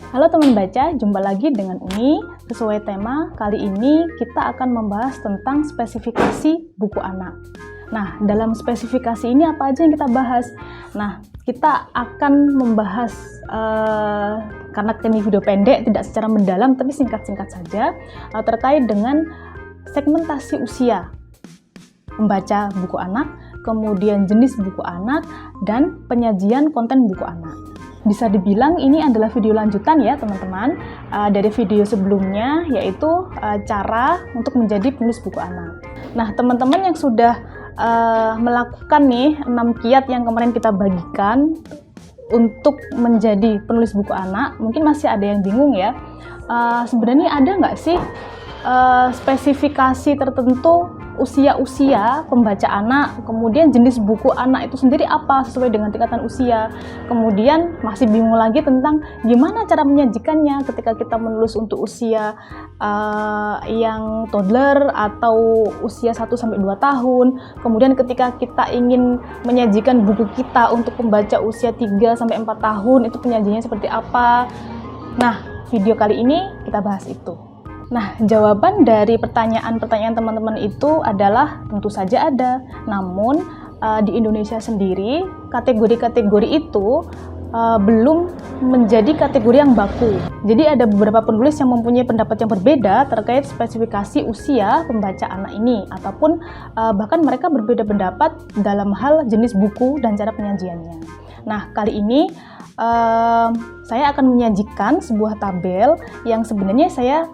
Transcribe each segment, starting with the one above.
Halo teman baca, jumpa lagi dengan Uni. Sesuai tema, kali ini kita akan membahas tentang spesifikasi buku anak. Nah, dalam spesifikasi ini apa aja yang kita bahas? Nah, kita akan membahas, karena ini video pendek, tidak secara mendalam, tapi singkat-singkat saja, terkait dengan segmentasi usia membaca buku anak, kemudian jenis buku anak, dan penyajian konten buku anak. Bisa dibilang ini adalah video lanjutan ya teman-teman dari video sebelumnya, yaitu cara untuk menjadi penulis buku anak. Nah teman-teman yang sudah melakukan nih 6 kiat yang kemarin kita bagikan untuk menjadi penulis buku anak, mungkin masih ada yang bingung ya, sebenarnya ada nggak sih spesifikasi tertentu usia-usia pembaca anak, kemudian jenis buku anak itu sendiri apa sesuai dengan tingkatan usia, kemudian masih bingung lagi tentang gimana cara menyajikannya ketika kita menulis untuk usia yang toddler atau usia 1-2 tahun, kemudian ketika kita ingin menyajikan buku kita untuk pembaca usia 3-4 tahun, itu penyajiannya seperti apa. Nah, video kali ini kita bahas itu. Nah, jawaban dari pertanyaan-pertanyaan teman-teman itu adalah tentu saja ada. Namun, di Indonesia sendiri, kategori-kategori itu belum menjadi kategori yang baku. Jadi, ada beberapa penulis yang mempunyai pendapat yang berbeda terkait spesifikasi usia pembaca anak ini, ataupun bahkan mereka berbeda pendapat dalam hal jenis buku dan cara penyajiannya. Nah, kali ini saya akan menyajikan sebuah tabel yang sebenarnya saya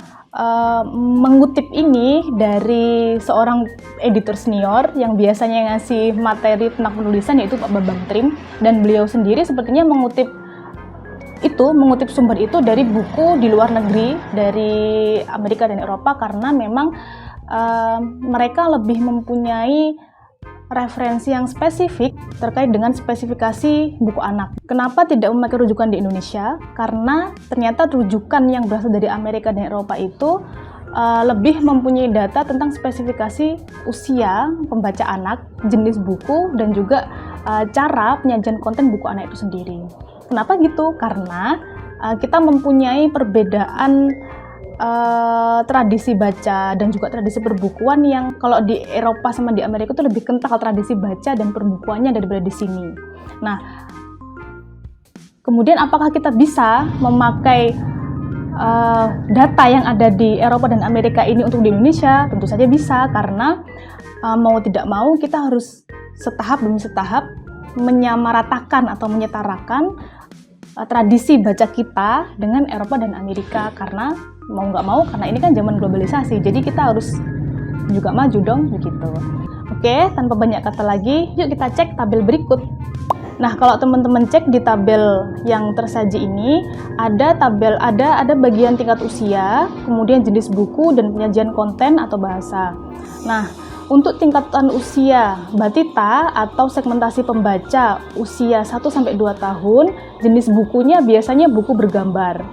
mengutip ini dari seorang editor senior yang biasanya ngasih materi tentang penulisan, yaitu Pak Bambang Trim, dan beliau sendiri sepertinya mengutip sumber itu dari buku di luar negeri, dari Amerika dan Eropa, karena memang mereka lebih mempunyai referensi yang spesifik terkait dengan spesifikasi buku anak. Kenapa tidak memakai rujukan di Indonesia? Karena ternyata rujukan yang berasal dari Amerika dan Eropa itu lebih mempunyai data tentang spesifikasi usia pembaca anak, jenis buku, dan juga cara penyajian konten buku anak itu sendiri. Kenapa gitu? Karena kita mempunyai perbedaan tradisi baca dan juga tradisi perbukuan yang kalau di Eropa sama di Amerika itu lebih kental tradisi baca dan perbukuannya daripada di sini. Nah, kemudian apakah kita bisa memakai data yang ada di Eropa dan Amerika ini untuk di Indonesia? Tentu saja bisa, karena mau tidak mau kita harus setahap demi setahap menyamaratakan atau menyetarakan tradisi baca kita dengan Eropa dan Amerika, karena mau nggak mau, karena ini kan zaman globalisasi, jadi kita harus juga maju dong, begitu. Oke, tanpa banyak kata lagi, yuk kita cek tabel berikut. Nah, kalau teman-teman cek di tabel yang tersaji ini, ada bagian tingkat usia, kemudian jenis buku dan penyajian konten atau bahasa. Nah, untuk tingkatan usia batita atau segmentasi pembaca usia 1-2 tahun, jenis bukunya biasanya buku bergambar.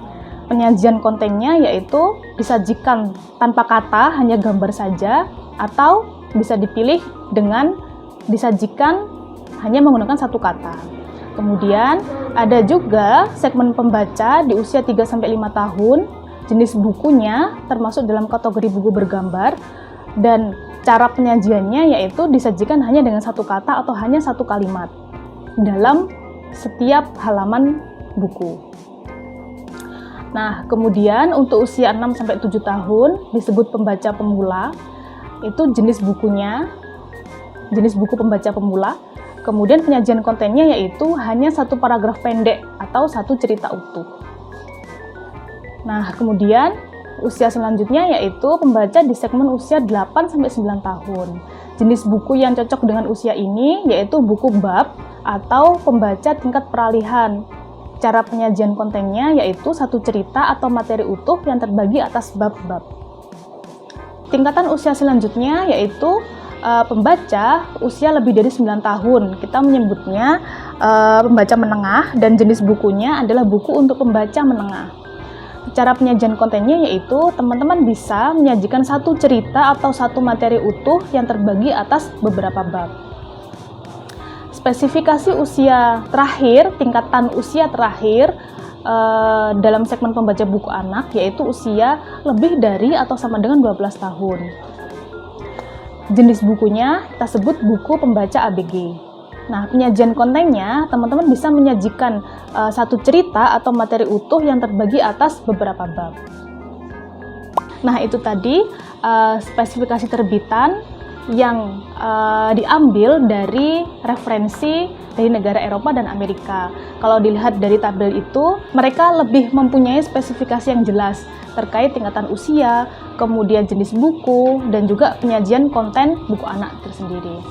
Penyajian kontennya yaitu disajikan tanpa kata, hanya gambar saja, atau bisa dipilih dengan disajikan hanya menggunakan satu kata. Kemudian ada juga segmen pembaca di usia 3-5 tahun, jenis bukunya termasuk dalam kategori buku bergambar, dan cara penyajiannya yaitu disajikan hanya dengan satu kata atau hanya satu kalimat dalam setiap halaman buku. Nah, kemudian untuk usia 6-7 tahun disebut pembaca pemula, itu jenis bukunya, jenis buku pembaca pemula. Kemudian penyajian kontennya yaitu hanya satu paragraf pendek atau satu cerita utuh. Nah, kemudian usia selanjutnya yaitu pembaca di segmen usia 8-9 tahun. Jenis buku yang cocok dengan usia ini yaitu buku bab atau pembaca tingkat peralihan. Cara penyajian kontennya yaitu satu cerita atau materi utuh yang terbagi atas bab-bab. Tingkatan usia selanjutnya yaitu pembaca usia lebih dari 9 tahun. Kita menyebutnya pembaca menengah, dan jenis bukunya adalah buku untuk pembaca menengah. Cara penyajian kontennya yaitu teman-teman bisa menyajikan satu cerita atau satu materi utuh yang terbagi atas beberapa bab. Spesifikasi usia terakhir, tingkatan usia terakhir dalam segmen pembaca buku anak, yaitu usia lebih dari atau sama dengan 12 tahun. Jenis bukunya kita sebut buku pembaca ABG. Nah, penyajian kontennya, teman-teman bisa menyajikan satu cerita atau materi utuh yang terbagi atas beberapa bab. Nah, itu tadi spesifikasi terbitan yang diambil dari referensi dari negara Eropa dan Amerika. Kalau dilihat dari tabel itu, mereka lebih mempunyai spesifikasi yang jelas terkait tingkatan usia, kemudian jenis buku, dan juga penyajian konten buku anak tersendiri.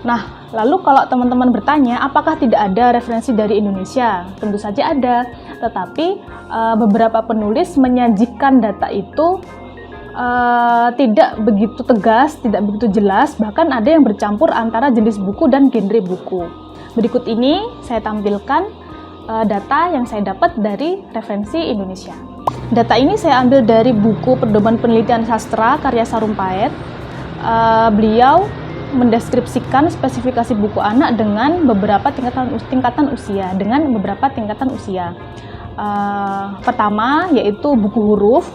Nah, lalu kalau teman-teman bertanya, apakah tidak ada referensi dari Indonesia? Tentu saja ada, tetapi beberapa penulis menyajikan data itu tidak begitu tegas, tidak begitu jelas, bahkan ada yang bercampur antara jenis buku dan genre buku. Berikut ini saya tampilkan data yang saya dapat dari referensi Indonesia. Data ini saya ambil dari buku Pedoman Penelitian Sastra karya Sarumpait. Beliau mendeskripsikan spesifikasi buku anak dengan beberapa tingkatan usia, pertama yaitu buku huruf,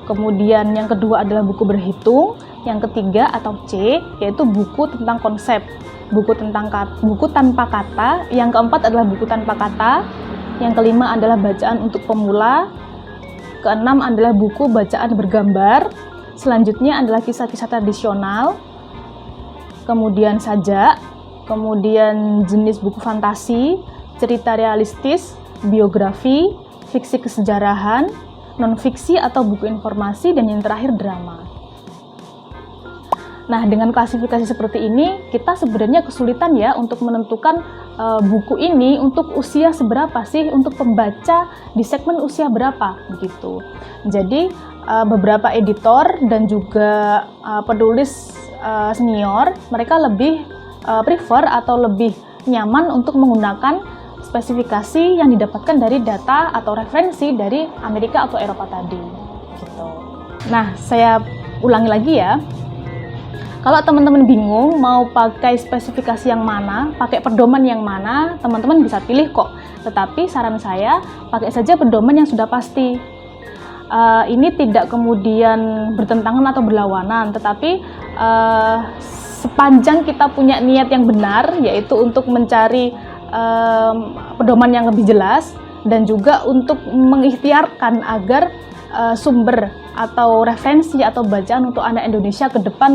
kemudian yang kedua adalah buku berhitung, yang ketiga atau C yaitu buku tentang konsep, buku tanpa kata, yang keempat adalah buku tanpa kata, yang kelima adalah bacaan untuk pemula, keenam adalah buku bacaan bergambar, selanjutnya adalah kisah-kisah tradisional, kemudian sajak, kemudian jenis buku fantasi, cerita realistis, biografi, fiksi kesejarahan, non-fiksi atau buku informasi, dan yang terakhir drama. Nah, dengan klasifikasi seperti ini, kita sebenarnya kesulitan ya untuk menentukan buku ini untuk usia seberapa sih, untuk pembaca di segmen usia berapa, begitu. Jadi, beberapa editor dan juga penulis senior, mereka lebih prefer atau lebih nyaman untuk menggunakan spesifikasi yang didapatkan dari data atau referensi dari Amerika atau Eropa tadi. Gitu. Nah, saya ulangi lagi ya. Kalau teman-teman bingung mau pakai spesifikasi yang mana, pakai pedoman yang mana, teman-teman bisa pilih kok. Tetapi saran saya, pakai saja pedoman yang sudah pasti. Ini tidak kemudian bertentangan atau berlawanan, tetapi sepanjang kita punya niat yang benar, yaitu untuk mencari pedoman yang lebih jelas, dan juga untuk mengikhtiarkan agar sumber atau referensi atau bacaan untuk anak Indonesia ke depan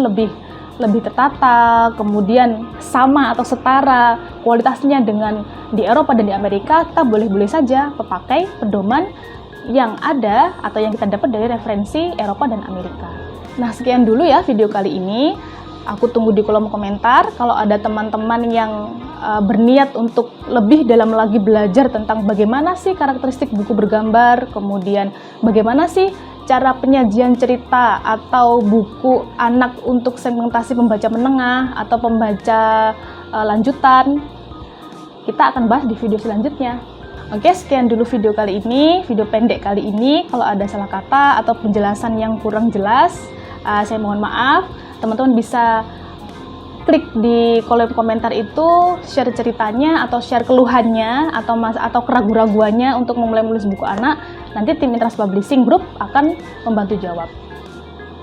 lebih tertata, kemudian sama atau setara kualitasnya dengan di Eropa dan di Amerika, kita boleh-boleh saja memakai pedoman yang ada atau yang kita dapat dari referensi Eropa dan Amerika. Nah, sekian dulu ya video kali ini. Aku tunggu di kolom komentar kalau ada teman-teman yang berniat untuk lebih dalam lagi belajar tentang bagaimana sih karakteristik buku bergambar, kemudian bagaimana sih cara penyajian cerita atau buku anak untuk segmentasi pembaca menengah atau pembaca lanjutan. Kita akan bahas di video selanjutnya. Oke, sekian dulu video kali ini, video pendek kali ini. Kalau ada salah kata atau penjelasan yang kurang jelas, saya mohon maaf. Teman-teman bisa klik di kolom komentar itu, share ceritanya atau share keluhannya atau keraguan-raguannya untuk memulai menulis buku anak. Nanti tim Intras Publishing Group akan membantu jawab.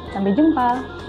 Sampai jumpa.